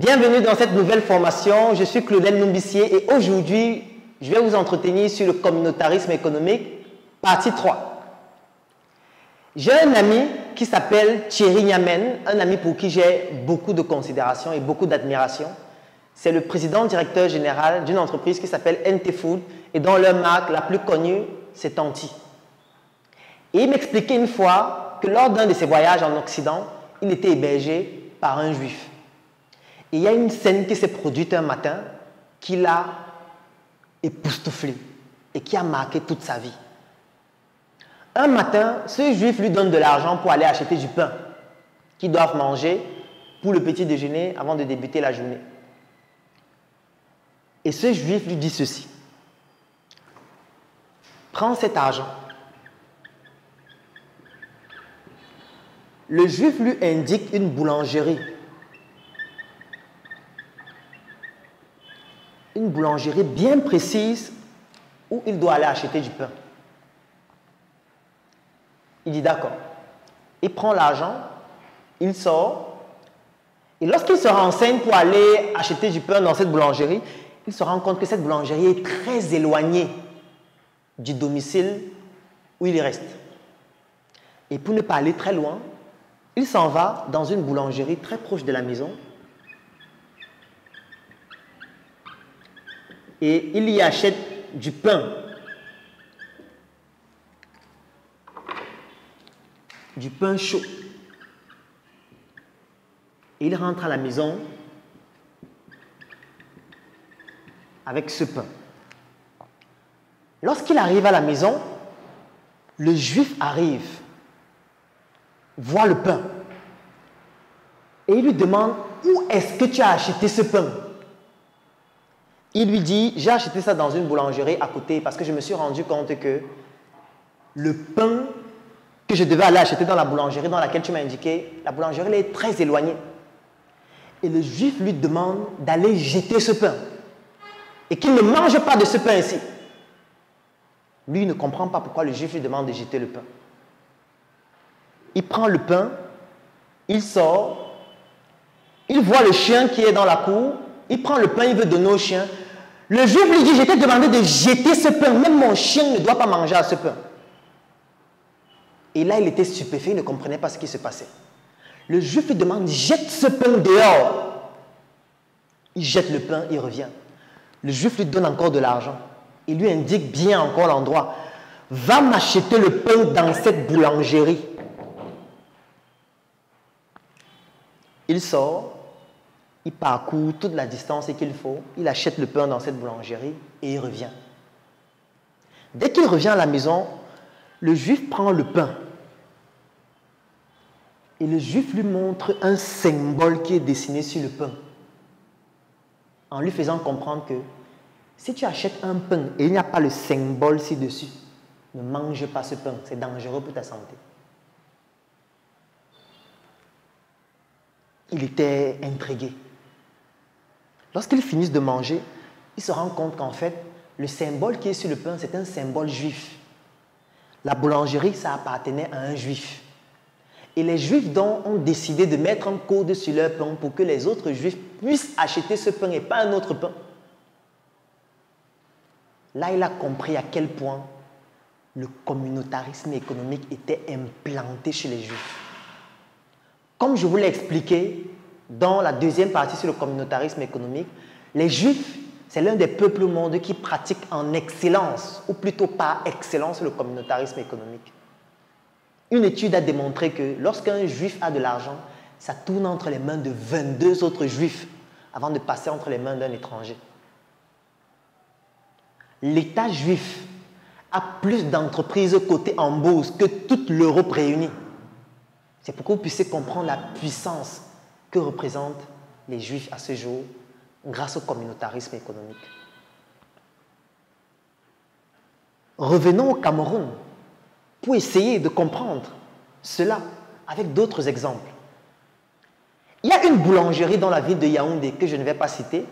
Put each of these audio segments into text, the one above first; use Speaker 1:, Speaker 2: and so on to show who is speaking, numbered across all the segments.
Speaker 1: Bienvenue dans cette nouvelle formation. Je suis Claudel Numbissier et aujourd'hui, je vais vous entretenir sur le communautarisme économique, partie 3. J'ai un ami qui s'appelle Thierry Niamen, un ami pour qui j'ai beaucoup de considération et beaucoup d'admiration. C'est le président-directeur général d'une entreprise qui s'appelle NT Food et dont leur marque la plus connue, c'est Tanti. Et il m'expliquait une fois que lors d'un de ses voyages en Occident, il était hébergé par un juif. Et il y a une scène qui s'est produite un matin qui l'a époustouflé et qui a marqué toute sa vie. Un matin, ce juif lui donne de l'argent pour aller acheter du pain qu'ils doivent manger pour le petit déjeuner avant de débuter la journée. Et ce juif lui dit ceci: prends cet argent. Le juif lui indique une boulangerie. Une boulangerie bien précise où il doit aller acheter du pain. Il dit d'accord. Il prend l'argent, il sort, et lorsqu'il se renseigne pour aller acheter du pain dans cette boulangerie, il se rend compte que cette boulangerie est très éloignée du domicile où il reste. Et pour ne pas aller très loin, il s'en va dans une boulangerie très proche de la maison et il y achète du pain. Du pain chaud. Et il rentre à la maison avec ce pain. Lorsqu'il arrive à la maison, le juif arrive, voit le pain et il lui demande: où est-ce que tu as acheté ce pain? Il lui dit: j'ai acheté ça dans une boulangerie à côté parce que je me suis rendu compte que le pain que je devais aller acheter dans la boulangerie dans laquelle tu m'as indiqué, la boulangerie est très éloignée. Et le juif lui demande d'aller jeter ce pain et qu'il ne mange pas de ce pain ici. Lui, il ne comprend pas pourquoi le juif lui demande de jeter le pain. Il prend le pain, il sort, il voit le chien qui est dans la cour, il prend le pain, il veut donner au chien. Le juif lui dit: je t'ai demandé de jeter ce pain, même mon chien ne doit pas manger à ce pain. Et là, il était stupéfait, il ne comprenait pas ce qui se passait. Le juif lui demande: jette ce pain dehors. Il jette le pain, il revient. Le juif lui donne encore de l'argent. Il lui indique bien encore l'endroit: va m'acheter le pain dans cette boulangerie. Il sort, il parcourt toute la distance qu'il faut, il achète le pain dans cette boulangerie et il revient. Dès qu'il revient à la maison, le juif prend le pain et le juif lui montre un symbole qui est dessiné sur le pain, en lui faisant comprendre que si tu achètes un pain et il n'y a pas le symbole ci-dessus, ne mange pas ce pain, c'est dangereux pour ta santé. Il était intrigué. Lorsqu'ils finissent de manger, il se rend compte qu'en fait, le symbole qui est sur le pain, c'est un symbole juif. La boulangerie, ça appartenait à un juif. Et les juifs donc ont décidé de mettre un code sur leur pain pour que les autres juifs puissent acheter ce pain et pas un autre pain. Là, il a compris à quel point le communautarisme économique était implanté chez les juifs. Comme je vous l'ai expliqué dans la deuxième partie sur le communautarisme économique, les juifs, c'est l'un des peuples au monde qui pratique en excellence, ou plutôt par excellence, le communautarisme économique. Une étude a démontré que lorsqu'un juif a de l'argent, ça tourne entre les mains de 22 autres juifs avant de passer entre les mains d'un étranger. L'État juif a plus d'entreprises cotées en bourse que toute l'Europe réunie. C'est pour que vous puissiez comprendre la puissance que représentent les juifs à ce jour grâce au communautarisme économique. Revenons au Cameroun pour essayer de comprendre cela avec d'autres exemples. Il y a une boulangerie dans la ville de Yaoundé que je ne vais pas citer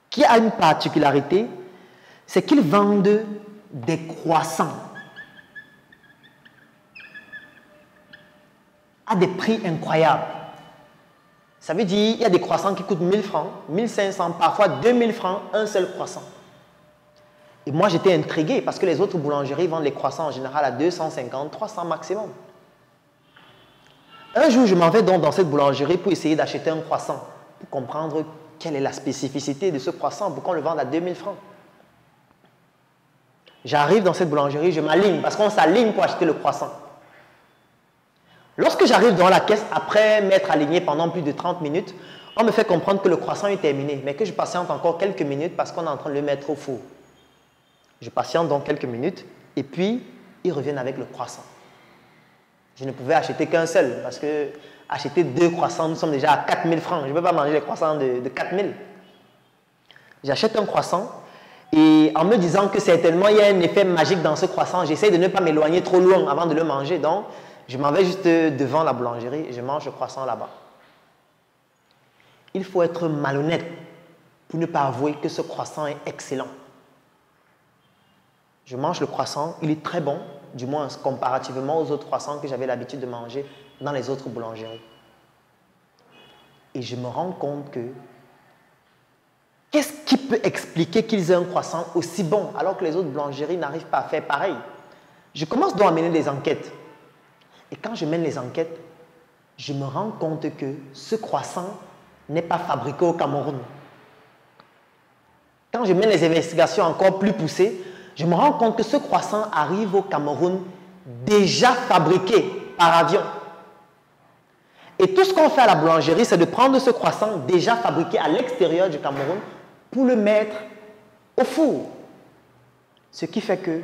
Speaker 1: qui a une particularité, c'est qu'ils vendent des croissants à des prix incroyables. Ça veut dire qu'il y a des croissants qui coûtent 1000 francs, 1500, parfois 2000 francs, un seul croissant. Et moi, j'étais intrigué parce que les autres boulangeries vendent les croissants en général à 250, 300 maximum. Un jour, je m'en vais donc dans cette boulangerie pour essayer d'acheter un croissant, pour comprendre quelle est la spécificité de ce croissant, pourquoi on le vend à 2000 francs. J'arrive dans cette boulangerie, je m'aligne, parce qu'on s'aligne pour acheter le croissant. Lorsque j'arrive dans la caisse, après m'être aligné pendant plus de 30 minutes, on me fait comprendre que le croissant est terminé, mais que je patiente encore quelques minutes parce qu'on est en train de le mettre au four. Je patiente donc quelques minutes, et puis ils reviennent avec le croissant. Je ne pouvais acheter qu'un seul, parce que acheter 2 croissants, nous sommes déjà à 4000 francs. Je ne peux pas manger les croissants de 4000. J'achète un croissant, et en me disant que certainement il y a un effet magique dans ce croissant, j'essaie de ne pas m'éloigner trop loin avant de le manger. Donc, je m'en vais juste devant la boulangerie et je mange le croissant là-bas. Il faut être malhonnête pour ne pas avouer que ce croissant est excellent. Je mange le croissant, il est très bon, du moins comparativement aux autres croissants que j'avais l'habitude de manger dans les autres boulangeries. Et je me rends compte que qu'est-ce qui peut expliquer qu'ils aient un croissant aussi bon alors que les autres boulangeries n'arrivent pas à faire pareil? Je commence donc à mener des enquêtes. Et quand je mène les enquêtes, je me rends compte que ce croissant n'est pas fabriqué au Cameroun. Quand je mène les investigations encore plus poussées, je me rends compte que ce croissant arrive au Cameroun déjà fabriqué par avion. Et tout ce qu'on fait à la boulangerie, c'est de prendre ce croissant déjà fabriqué à l'extérieur du Cameroun pour le mettre au four. Ce qui fait que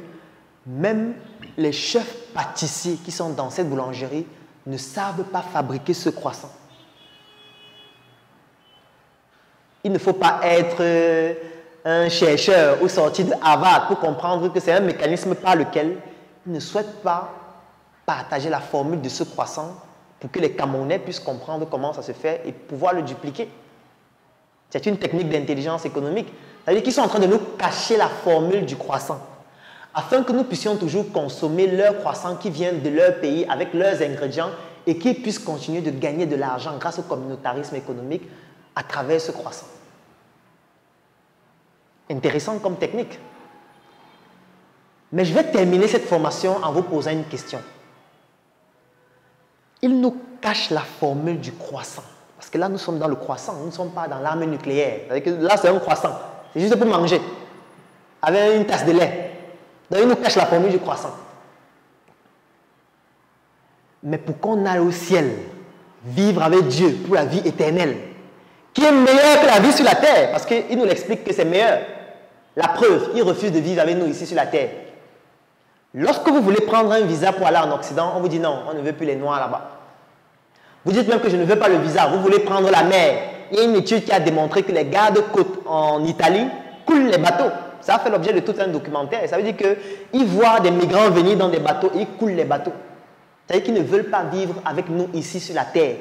Speaker 1: même les chefs pâtissiers qui sont dans cette boulangerie ne savent pas fabriquer ce croissant. Il ne faut pas être un chercheur ou sorti de Harvard pour comprendre que c'est un mécanisme par lequel ils ne souhaitent pas partager la formule de ce croissant pour que les Camerounais puissent comprendre comment ça se fait et pouvoir le dupliquer. C'est une technique d'intelligence économique. C'est-à-dire qu'ils sont en train de nous cacher la formule du croissant afin que nous puissions toujours consommer leur croissant qui vient de leur pays avec leurs ingrédients et qu'ils puissent continuer de gagner de l'argent grâce au communautarisme économique à travers ce croissant. Intéressant comme technique. Mais je vais terminer cette formation en vous posant une question. Il nous cache la formule du croissant. Parce que là, nous sommes dans le croissant, nous ne sommes pas dans l'arme nucléaire. C'est-à-dire que là, c'est un croissant. C'est juste pour manger. Avec une tasse de lait. Donc, il nous cache la formule du croissant. Mais pour qu'on aille au ciel, vivre avec Dieu pour la vie éternelle, qui est meilleure que la vie sur la terre, parce qu'il nous l'explique que c'est meilleur. La preuve, il refuse de vivre avec nous ici sur la terre. Lorsque vous voulez prendre un visa pour aller en Occident, on vous dit non, on ne veut plus les Noirs là-bas. Vous dites même que je ne veux pas le visa, vous voulez prendre la mer. Il y a une étude qui a démontré que les gardes-côtes en Italie coulent les bateaux. Ça a fait l'objet de tout un documentaire. Ça veut dire qu'ils voient des migrants venir dans des bateaux et ils coulent les bateaux. C'est-à-dire qu'ils ne veulent pas vivre avec nous ici sur la terre.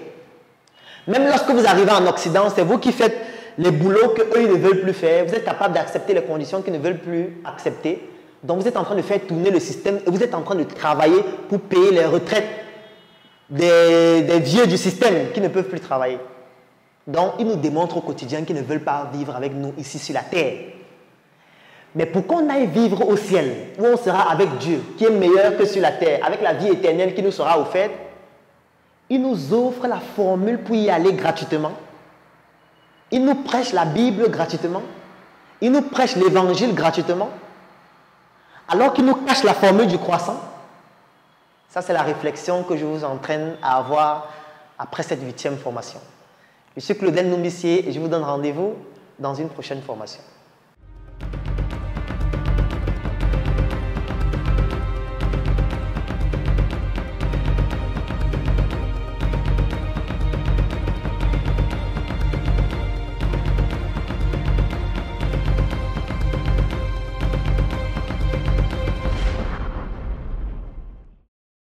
Speaker 1: Même lorsque vous arrivez en Occident, c'est vous qui faites les boulots qu'eux ils ne veulent plus faire. Vous êtes capable d'accepter les conditions qu'ils ne veulent plus accepter. Donc vous êtes en train de faire tourner le système et vous êtes en train de travailler pour payer les retraites des vieux du système qui ne peuvent plus travailler. Donc ils nous démontrent au quotidien qu'ils ne veulent pas vivre avec nous ici sur la terre. Mais pour qu'on aille vivre au ciel, où on sera avec Dieu, qui est meilleur que sur la terre, avec la vie éternelle qui nous sera offerte, il nous offre la formule pour y aller gratuitement. Il nous prêche la Bible gratuitement. Il nous prêche l'évangile gratuitement. Alors qu'il nous cache la formule du croissant. Ça, c'est la réflexion que je vous entraîne à avoir après cette 8e formation. Je suis Claudel Noumissier et je vous donne rendez-vous dans une prochaine formation.